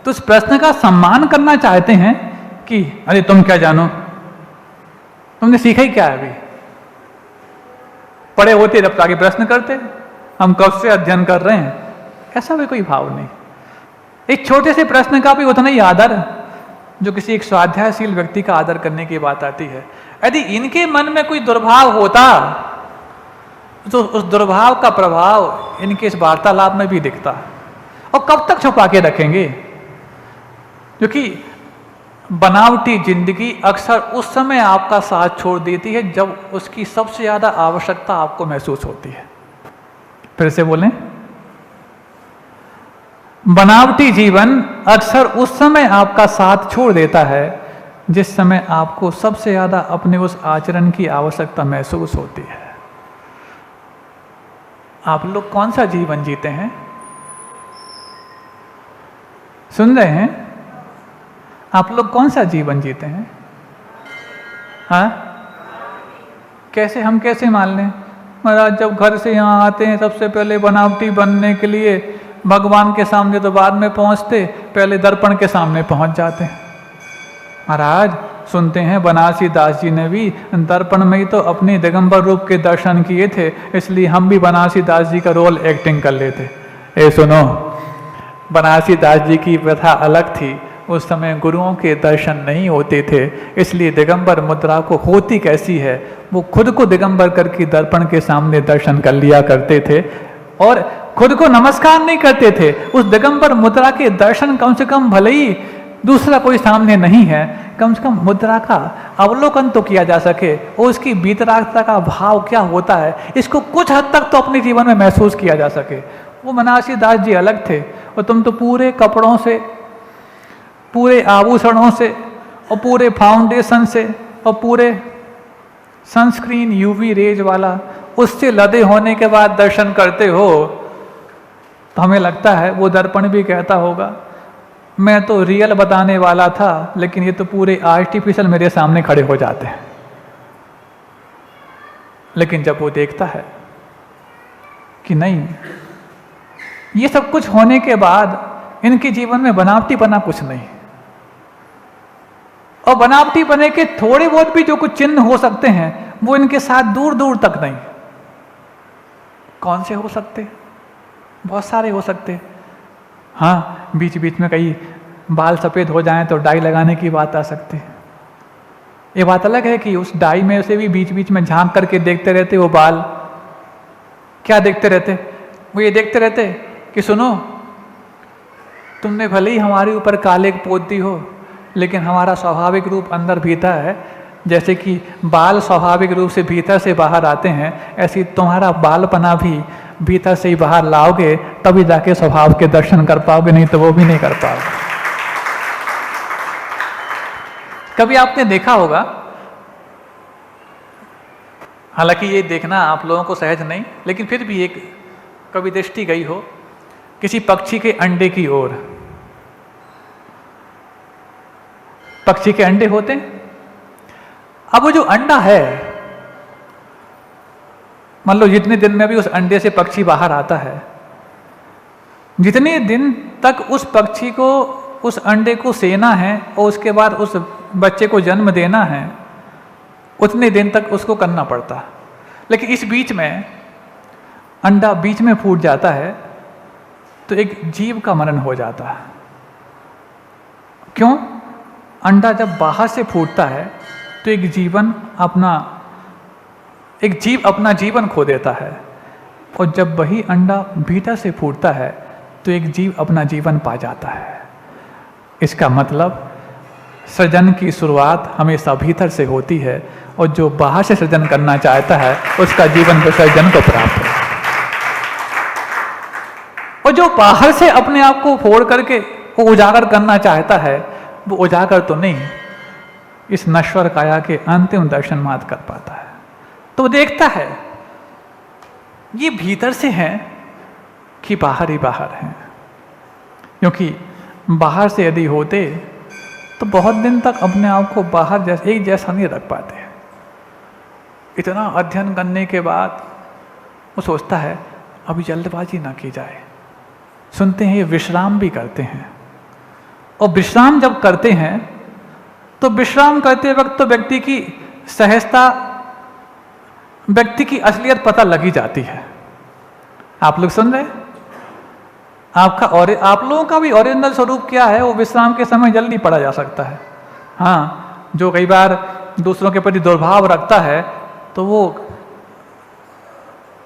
तो उस प्रश्न का सम्मान करना चाहते हैं कि अरे तुम क्या जानो, तुमने सीखा ही क्या है, अभी पढ़े होते जब आगे प्रश्न करते, हम कब से अध्ययन कर रहे हैं, ऐसा भी कोई भाव नहीं। एक छोटे से प्रश्न का भी उतना ही आदर जो किसी एक स्वाध्यायशील व्यक्ति का आदर करने की बात आती है। यदि इनके मन में कोई दुर्भाव होता तो उस दुर्भाव का प्रभाव इनके इस वार्तालाप में भी दिखता, और कब तक छुपा के रखेंगे? क्योंकि बनावटी जिंदगी अक्सर उस समय आपका साथ छोड़ देती है जब उसकी सबसे ज्यादा आवश्यकता आपको महसूस होती है। फिर से बोलें, बनावटी जीवन अक्सर उस समय आपका साथ छोड़ देता है जिस समय आपको सबसे ज्यादा अपने उस आचरण की आवश्यकता महसूस होती है। आप लोग कौन सा जीवन जीते हैं? सुन रहे हैं? आप लोग कौन सा जीवन जीते हैं? हाँ, कैसे, हम कैसे मान लें? महाराज जब घर से यहाँ आते हैं सबसे पहले बनावटी बनने के लिए भगवान के सामने तो बाद में पहुँचते, पहले दर्पण के सामने पहुँच जाते हैं। महाराज सुनते हैं बनारसी दास जी ने भी दर्पण में ही तो अपने दिगंबर रूप के दर्शन किए थे, इसलिए हम भी बनारसी दास जी का रोल एक्टिंग कर लेते। ए सुनो, बनारसी दास जी की प्रथा अलग थी, उस समय गुरुओं के दर्शन नहीं होते थे, इसलिए दिगंबर मुद्रा को होती कैसी है, वो खुद को दिगंबर करके दर्पण के सामने दर्शन कर लिया करते थे और खुद को नमस्कार नहीं करते थे। उस दिगंबर मुद्रा के दर्शन कम से कम, भले ही दूसरा कोई सामने नहीं है, कम से कम मुद्रा का अवलोकन तो किया जा सके और उसकी वीतरागता का भाव क्या होता है इसको कुछ हद तक तो अपने जीवन में महसूस किया जा सके। वो बनारसी दास जी अलग थे, और तुम तो पूरे कपड़ों से, पूरे आभूषणों से और पूरे फाउंडेशन से और पूरे सनस्क्रीन यूवी रेज वाला उससे लदे होने के बाद दर्शन करते हो, तो हमें लगता है वो दर्पण भी कहता होगा मैं तो रियल बताने वाला था, लेकिन ये तो पूरे आर्टिफिशियल मेरे सामने खड़े हो जाते हैं। लेकिन जब वो देखता है कि नहीं, ये सब कुछ होने के बाद इनके जीवन में बनावटी बना कुछ नहीं, और बनावटी बने के थोड़े बहुत भी जो कुछ चिन्ह हो सकते हैं वो इनके साथ दूर दूर तक नहीं। कौन से हो सकते? बहुत सारे हो सकते। हाँ, बीच बीच में कहीं बाल सफ़ेद हो जाएं तो डाई लगाने की बात आ सकती है। ये बात अलग है कि उस डाई में से भी बीच बीच में झांक करके देखते रहते वो बाल। क्या देखते रहते? वो ये देखते रहते कि सुनो, तुमने भले ही हमारे ऊपर काले पोत दी हो, लेकिन हमारा स्वाभाविक रूप अंदर भीतर है। जैसे कि बाल स्वाभाविक रूप से भीतर से बाहर आते हैं, ऐसी तुम्हारा बालपना भी भीतर से ही बाहर लाओगे तभी जाके स्वभाव के दर्शन कर पाओगे, नहीं तो वो भी नहीं कर पाओगे। कभी आपने देखा होगा, हालांकि ये देखना आप लोगों को सहज नहीं, लेकिन फिर भी एक कभी दृष्टि गई हो किसी पक्षी के अंडे की ओर। पक्षी के अंडे होते हैं, अब वो जो अंडा है, मान लो जितने दिन में भी उस अंडे से पक्षी बाहर आता है, जितने दिन तक उस पक्षी को उस अंडे को सेना है और उसके बाद उस बच्चे को जन्म देना है, उतने दिन तक उसको करना पड़ता। लेकिन इस बीच में अंडा बीच में फूट जाता है तो एक जीव का मरण हो जाता है। क्यों? अंडा जब बाहर से फूटता है तो एक जीव अपना जीवन खो देता है, और जब वही अंडा भीतर से फूटता है तो एक जीव अपना जीवन पा जाता है। इसका मतलब सृजन की शुरुआत हमेशा भीतर से होती है, और जो बाहर से सृजन करना चाहता है उसका जीवन विसर्जन को प्राप्त है। और जो बाहर से अपने आप को फोड़ करके वो उजागर करना चाहता है, वो उजागर तो नहीं, इस नश्वर काया के अंतिम दर्शन मात्र कर पाता है। तो देखता है ये भीतर से है कि बाहर ही बाहर है, क्योंकि बाहर से यदि होते तो बहुत दिन तक अपने आप को बाहर एक जैसा नहीं रख पाते। इतना अध्ययन करने के बाद वो सोचता है अभी जल्दबाजी ना की जाए। सुनते हैं ये विश्राम भी करते हैं, और विश्राम जब करते हैं तो विश्राम करते वक्त तो व्यक्ति की सहजता, व्यक्ति की असलियत पता लगी जाती है। आप लोग सुन रहे हैं? आपका और आप लोगों का भी ओरिजिनल स्वरूप क्या है वो विश्राम के समय जल्दी पढ़ा जा सकता है। हाँ, जो कई बार दूसरों के प्रति दुर्भाव रखता है तो वो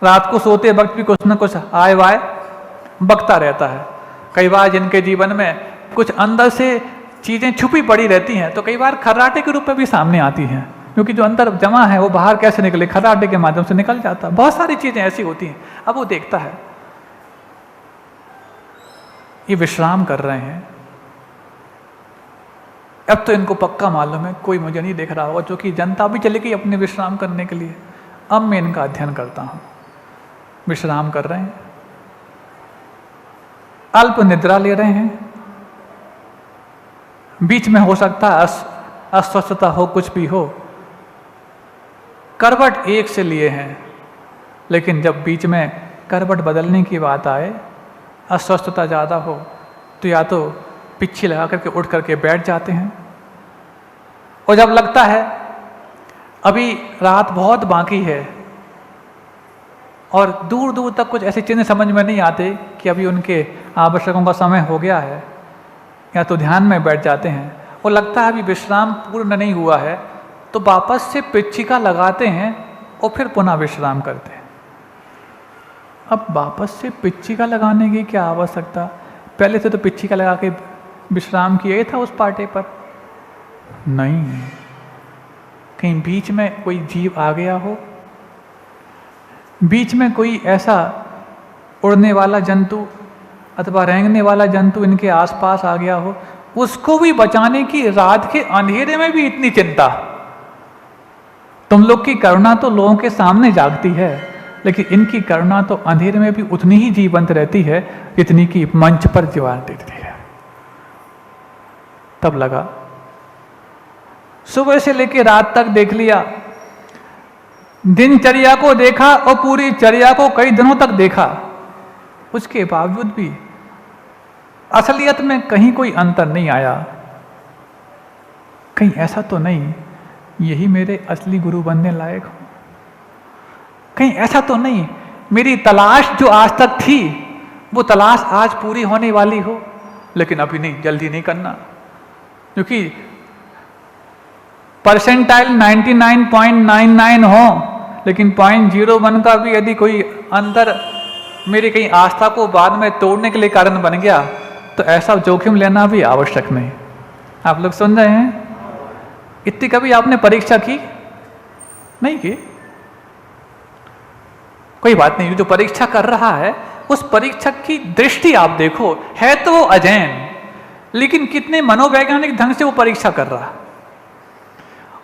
रात को सोते वक्त भी कुछ न कुछ आय वाय बकता रहता है। कई बार जिनके जीवन में कुछ अंदर से चीजें छुपी पड़ी रहती हैं तो कई बार खर्राटे के रूप में भी सामने आती हैं, क्योंकि जो अंदर जमा है वो बाहर कैसे निकले, खर्राटे के माध्यम से निकल जाता है। बहुत सारी चीजें ऐसी होती हैं। अब वो देखता है ये विश्राम कर रहे हैं, अब तो इनको पक्का मालूम है कोई मुझे नहीं देख रहा होगा, क्योंकि जनता भी चली गई अपने विश्राम करने के लिए। अब मैं इनका अध्ययन करता हूं। विश्राम कर रहे हैं, अल्प निद्रा ले रहे हैं, बीच में हो सकता है अस्वस्थता हो, कुछ भी हो, करवट एक से लिए हैं, लेकिन जब बीच में करवट बदलने की बात आए, अस्वस्थता ज़्यादा हो तो या तो पिच्छी लगा करके उठ करके बैठ जाते हैं, और जब लगता है अभी रात बहुत बाकी है और दूर दूर तक कुछ ऐसे चिन्ह समझ में नहीं आते कि अभी उनके आवश्यकों का समय हो गया है, या तो ध्यान में बैठ जाते हैं, और लगता है अभी विश्राम पूर्ण नहीं हुआ है तो वापस से पिच्छिका लगाते हैं और फिर पुनः विश्राम करते हैं। अब वापस से पिच्छिका लगाने की क्या आवश्यकता? पहले से तो पिच्छिका लगा के विश्राम किया ही था उस पाटे पर। नहीं, कहीं बीच में कोई जीव आ गया हो, बीच में कोई ऐसा उड़ने वाला जंतु अथवा रेंगने वाला जंतु इनके आसपास आ गया हो, उसको भी बचाने की रात के अंधेरे में भी इतनी चिंता। तुम लोग की करुणा तो लोगों के सामने जागती है, लेकिन इनकी करुणा तो अंधेरे में भी उतनी ही जीवंत रहती है जितनी कि मंच पर जीवन देती है। तब लगा, सुबह से लेकर रात तक देख लिया, दिनचर्या को देखा और पूरी चर्या को कई दिनों तक देखा, उसके बावजूद भी असलियत में कहीं कोई अंतर नहीं आया। कहीं ऐसा तो नहीं यही मेरे असली गुरु बनने लायक हो, कहीं ऐसा तो नहीं मेरी तलाश जो आज तक थी वो तलाश आज पूरी होने वाली हो। लेकिन अभी नहीं, जल्दी नहीं करना, क्योंकि परसेंटाइल 99.99 हो, लेकिन 0.01 का भी यदि कोई अंतर मेरी कहीं आस्था को बाद में तोड़ने के लिए कारण बन गया तो ऐसा जोखिम लेना भी आवश्यक नहीं। आप लोग सुन रहे हैं? इतनी कभी आपने परीक्षा की? नहीं की? कोई बात नहीं, जो परीक्षा कर रहा है उस परीक्षक की दृष्टि आप देखो, है तो वो अजैन, लेकिन कितने मनोवैज्ञानिक ढंग से वो परीक्षा कर रहा है।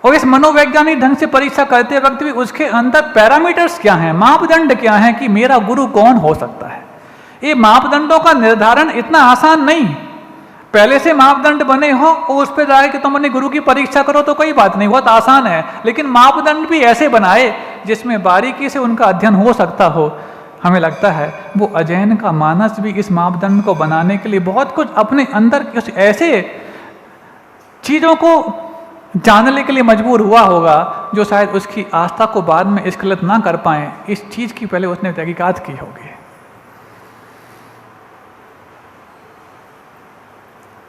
और इस मनोवैज्ञानिक ढंग से परीक्षा करते वक्त भी उसके अंदर पैरामीटर्स क्या हैं, मापदंड क्या हैं कि मेरा गुरु कौन हो सकता है। ये मापदंडों का निर्धारण इतना आसान नहीं। पहले से मापदंड बने हो और उस पर जाए कि तुम अपने गुरु की परीक्षा करो तो कोई बात नहीं, बहुत आसान है, लेकिन मापदंड भी ऐसे बनाए जिसमें बारीकी से उनका अध्ययन हो सकता हो। हमें लगता है वो अजैन का मानस भी इस मापदंड को बनाने के लिए बहुत कुछ अपने अंदर कुछ ऐसे चीजों को जानने के लिए मजबूर हुआ होगा जो शायद उसकी आस्था को बाद में स्खलित ना कर पाए। इस चीज की पहले उसने तहकीकात की होगी।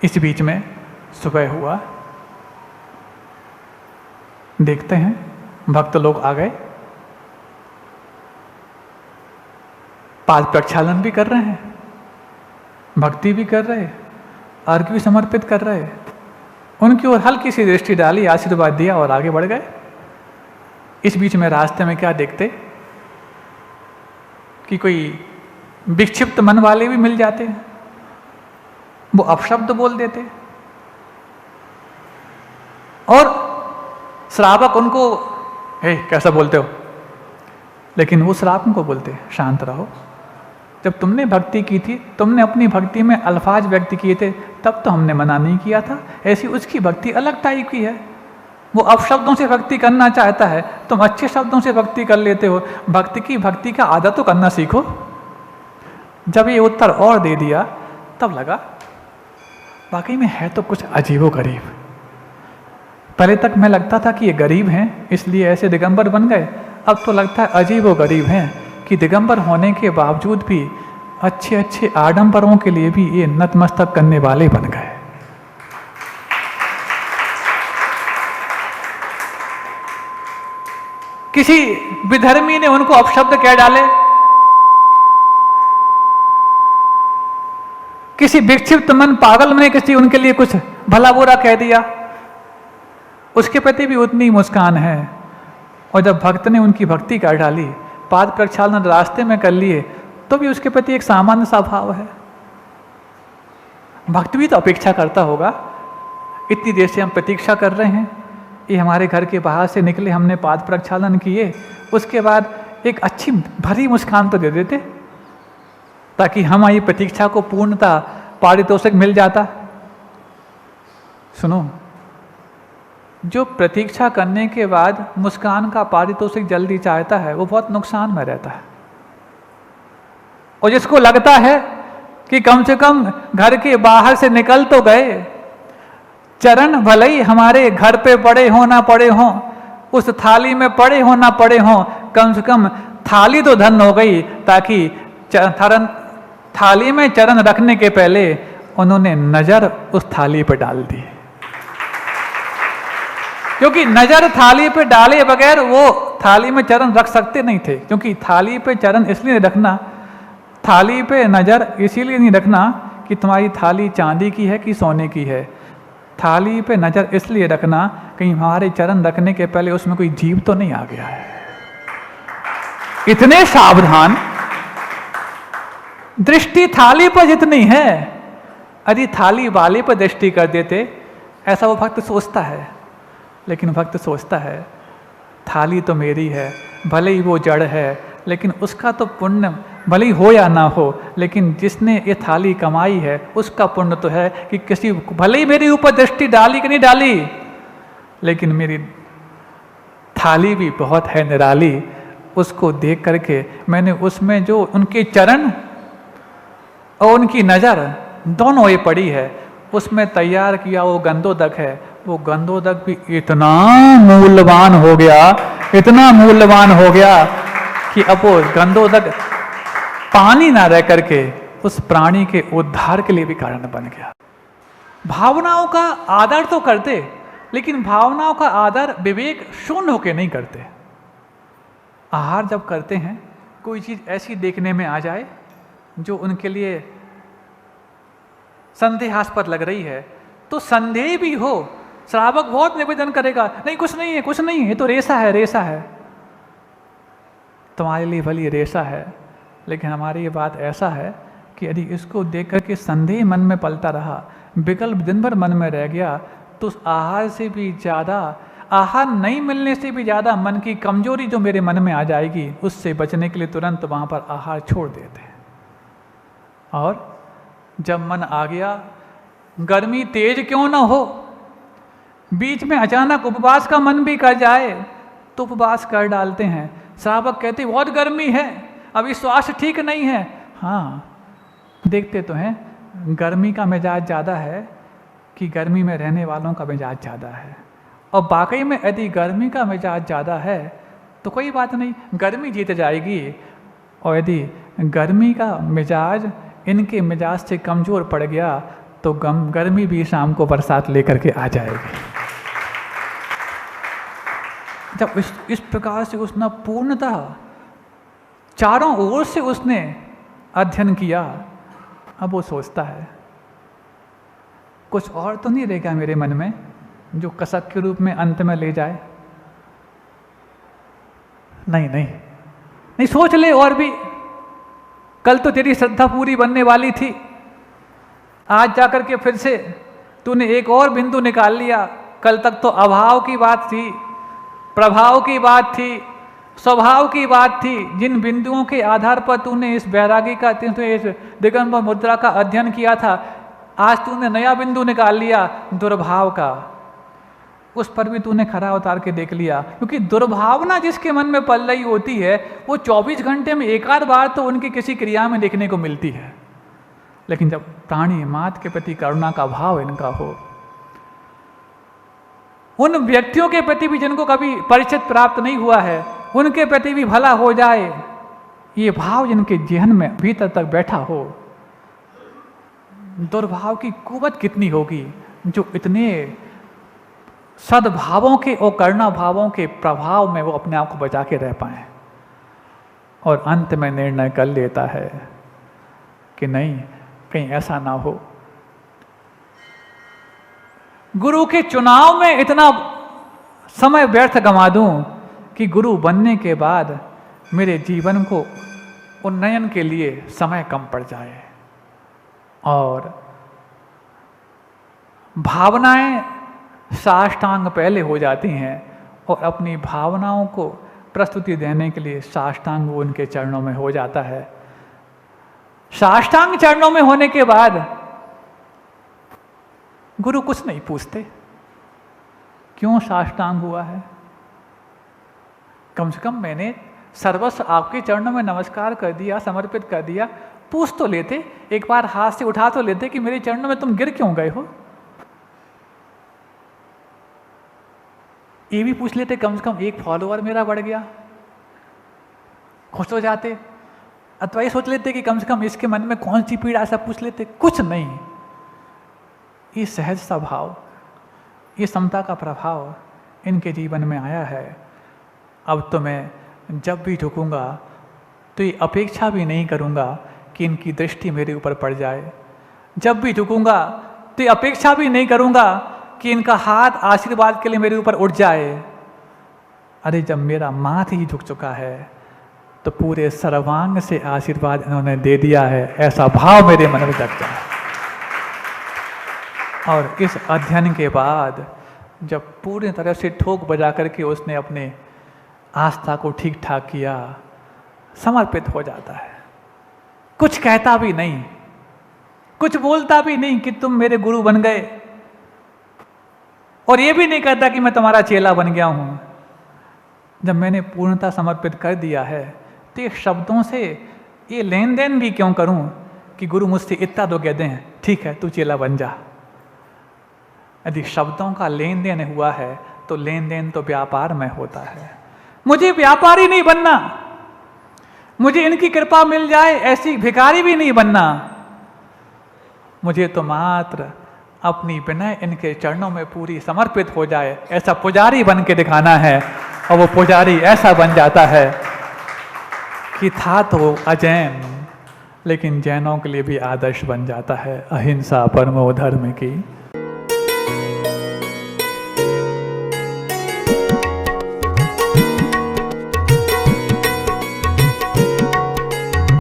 इस बीच में सुबह हुआ, देखते हैं भक्त लोग आ गए, पाद प्रक्षालन भी कर रहे हैं, भक्ति भी कर रहे, अर्घ्य भी समर्पित कर रहे। उनकी ओर हल्की सी दृष्टि डाली, आशीर्वाद दिया और आगे बढ़ गए। इस बीच में रास्ते में क्या देखते कि कोई विक्षिप्त मन वाले भी मिल जाते हैं, वो अपशब्द बोल देते और श्रावक उनको हे कैसा बोलते हो, लेकिन वो श्राप उनको बोलते शांत रहो। जब तुमने भक्ति की थी, तुमने अपनी भक्ति में अल्फाज व्यक्त किए थे, तब तो हमने मना नहीं किया था। ऐसी उसकी भक्ति अलग टाइप की है, वो अपशब्दों से भक्ति करना चाहता है, तुम अच्छे शब्दों से भक्ति कर लेते हो। भक्ति का आदत तो करना सीखो। जब ये उत्तर और दे दिया तब लगा वाकई में है तो कुछ अजीबोगरीब। पहले तक मैं लगता था कि ये गरीब हैं इसलिए ऐसे दिगंबर बन गए, अब तो लगता है अजीबोगरीब हैं कि दिगंबर होने के बावजूद भी अच्छे अच्छे आडंबरों के लिए भी ये नतमस्तक करने वाले बन गए। किसी विधर्मी ने उनको अपशब्द कह डाले, किसी विक्षिप्त मन पागल ने किसी उनके लिए कुछ भला बुरा कह दिया, उसके प्रति भी उतनी मुस्कान है। और जब भक्त ने उनकी भक्ति कर डाली, पाद प्रक्षालन रास्ते में कर लिए, तो भी उसके प्रति एक सामान्य सा भाव है। भक्त भी तो अपेक्षा करता होगा, इतनी देर से हम प्रतीक्षा कर रहे हैं, ये हमारे घर के बाहर से निकले, हमने पाद प्रक्षालन किए, उसके बाद एक अच्छी भरी मुस्कान तो दे देते ताकि हमारी प्रतीक्षा को पूर्णता पारितोषिक मिल जाता। सुनो, जो प्रतीक्षा करने के बाद मुस्कान का पारितोषिक जल्दी चाहता है वो बहुत नुकसान में रहता है। और जिसको लगता है कि कम से कम घर के बाहर से निकल तो गए, चरण भले ही हमारे घर पे पड़े हो ना पड़े हो, उस थाली में पड़े हो ना पड़े हो, कम से कम थाली तो धन हो गई, ताकि थाली में चरण रखने के पहले उन्होंने नजर उस थाली पर डाल दी, क्योंकि नजर थाली पे डाले बगैर वो थाली में चरण रख सकते नहीं थे। क्योंकि थाली पे चरण इसलिए रखना, थाली पे नजर इसीलिए नहीं रखना कि तुम्हारी थाली चांदी की है कि सोने की है। थाली पे नजर इसलिए रखना कहीं हमारे चरण रखने के पहले उसमें कोई जीव तो नहीं आ गया है। इतने सावधान, दृष्टि थाली पर जितनी है, यदि थाली वाले पर दृष्टि कर देते, ऐसा वो भक्त सोचता है। लेकिन भक्त सोचता है थाली तो मेरी है, भले ही वो जड़ है, लेकिन उसका तो पुण्य भले ही हो या ना हो, लेकिन जिसने ये थाली कमाई है उसका पुण्य तो है कि किसी, भले ही मेरे ऊपर दृष्टि डाली कि नहीं डाली, लेकिन मेरी थाली भी बहुत है निराली। उसको देख करके मैंने उसमें जो उनके चरण और उनकी नज़र दोनों ये पड़ी है, उसमें तैयार किया वो गंधोदक है। वो गंधोदक भी इतना मूल्यवान हो गया, इतना मूल्यवान हो गया कि अब वो गंधोदक पानी ना रह करके उस प्राणी के उद्धार के लिए भी कारण बन गया। भावनाओं का आदर तो करते, लेकिन भावनाओं का आदर विवेक शून्य होकर नहीं करते। आहार जब करते हैं, कोई चीज़ ऐसी देखने में आ जाए जो उनके लिए संदेहास्पद लग रही है, तो संदेह भी हो, श्रावक बहुत निवेदन करेगा, नहीं कुछ नहीं है, कुछ नहीं है, ये तो रेशा है, रेशा है। तुम्हारे लिए भली रेशा है, लेकिन हमारी ये बात ऐसा है कि यदि इसको देख करके संदेह मन में पलता रहा, विकल्प दिन भर मन में रह गया, तो उस आहार से भी ज़्यादा, आहार नहीं मिलने से भी ज़्यादा मन की कमजोरी जो मेरे मन में आ जाएगी, उससे बचने के लिए तुरंत वहाँ पर आहार छोड़ देते हैं। और जब मन आ गया, गर्मी तेज क्यों ना हो, बीच में अचानक उपवास का मन भी कर जाए तो उपवास कर डालते हैं। श्रावक कहते बहुत गर्मी है, अभी स्वास्थ्य ठीक नहीं है। हाँ, देखते तो हैं गर्मी का मिजाज ज़्यादा है कि गर्मी में रहने वालों का मिजाज ज़्यादा है। और वाकई में यदि गर्मी का मिजाज ज़्यादा है तो कोई बात नहीं, गर्मी जीत जाएगी। और यदि गर्मी का मिजाज इनके मिजाज से कमज़ोर पड़ गया तो गर्मी भी शाम को बरसात लेकर के आ जाएगी। जब इस प्रकार से उसने पूर्णतः चारों ओर से उसने अध्ययन किया, अब वो सोचता है कुछ और तो नहीं रहेगा मेरे मन में जो कसक के रूप में अंत में ले जाए। नहीं नहीं नहीं, सोच ले और भी, कल तो तेरी श्रद्धा पूरी बनने वाली थी, आज जाकर के फिर से तूने एक और बिंदु निकाल लिया। कल तक तो अभाव की बात थी, प्रभाव की बात थी, स्वभाव की बात थी, जिन बिंदुओं के आधार पर तूने इस बैरागी का, तूने इस दिगंबर मुद्रा का अध्ययन किया था, आज तूने नया बिंदु निकाल लिया दुर्भाव का, उस पर भी तूने खरा उतार के देख लिया। क्योंकि दुर्भावना जिसके मन में पल रही होती है वो 24 घंटे में एक आध बार तो उनकी किसी क्रिया में देखने को मिलती है, लेकिन जब प्राणी मात्र के प्रति करुणा का भाव इनका हो, उन व्यक्तियों के प्रति भी जिनको कभी परिचित प्राप्त नहीं हुआ है, उनके प्रति भी भला हो जाए, ये भाव जिनके जहन में भीतर तक बैठा हो, दुर्भाव की कुवत कितनी होगी जो इतने सद्भावों के और करुणा भावों के प्रभाव में वो अपने आप को बचा के रह पाए और अंत में निर्णय कर लेता है कि नहीं, कहीं ऐसा ना हो। गुरु के चुनाव में इतना समय व्यर्थ गंवा दूं कि गुरु बनने के बाद मेरे जीवन को उन्नयन के लिए समय कम पड़ जाए और भावनाएं साष्टांग पहले हो जाती हैं और अपनी भावनाओं को प्रस्तुति देने के लिए साष्टांग उनके चरणों में हो जाता है। साष्टांग चरणों में होने के बाद गुरु कुछ नहीं पूछते क्यों साष्टांग हुआ है, कम से कम मैंने सर्वस्व आपके चरणों में नमस्कार कर दिया, समर्पित कर दिया। पूछ तो लेते, एक बार हाथ से उठा तो लेते कि मेरे चरणों में तुम गिर क्यों गए हो। ये भी पूछ लेते, कम से कम एक फॉलोअर मेरा बढ़ गया, खुश हो जाते। अथवा ये सोच लेते कि कम से कम इसके मन में कौन सी पीड़ा, ऐसा पूछ लेते। कुछ नहीं। ये सहज सा भाव, ये समता का प्रभाव इनके जीवन में आया है। अब तो मैं जब भी झुकूंगा तो ये अपेक्षा भी नहीं करूंगा कि इनकी दृष्टि मेरे ऊपर पड़ जाए। जब भी झुकूंगा तो ये अपेक्षा भी नहीं करूंगा कि इनका हाथ आशीर्वाद के लिए मेरे ऊपर उठ जाए। अरे जब मेरा माथ ही झुक चुका है तो पूरे सर्वांग से आशीर्वाद इन्होंने दे दिया है, ऐसा भाव मेरे मन में जग जाए। और इस अध्ययन के बाद जब पूरी तरह से ठोक बजा करके उसने अपने आस्था को ठीक ठाक किया, समर्पित हो जाता है। कुछ कहता भी नहीं, कुछ बोलता भी नहीं कि तुम मेरे गुरु बन गए, और ये भी नहीं कहता कि मैं तुम्हारा चेला बन गया हूं। जब मैंने पूर्णता समर्पित कर दिया है तो ये शब्दों से ये लेन देन भी क्यों करूं कि गुरु मुझसे इतना तो कह दें, ठीक है तू चेला बन जा। यदि शब्दों का लेन देन हुआ है तो लेन देन तो व्यापार में होता है। मुझे व्यापारी नहीं बनना, मुझे इनकी कृपा मिल जाए ऐसी भिखारी भी नहीं बनना। मुझे तो मात्र अपनी विनय इनके चरणों में पूरी समर्पित हो जाए ऐसा पुजारी बन के दिखाना है। और वो पुजारी ऐसा बन जाता है कि था तो अजैन, लेकिन जैनों के लिए भी आदर्श बन जाता है। अहिंसा परमो धर्म की।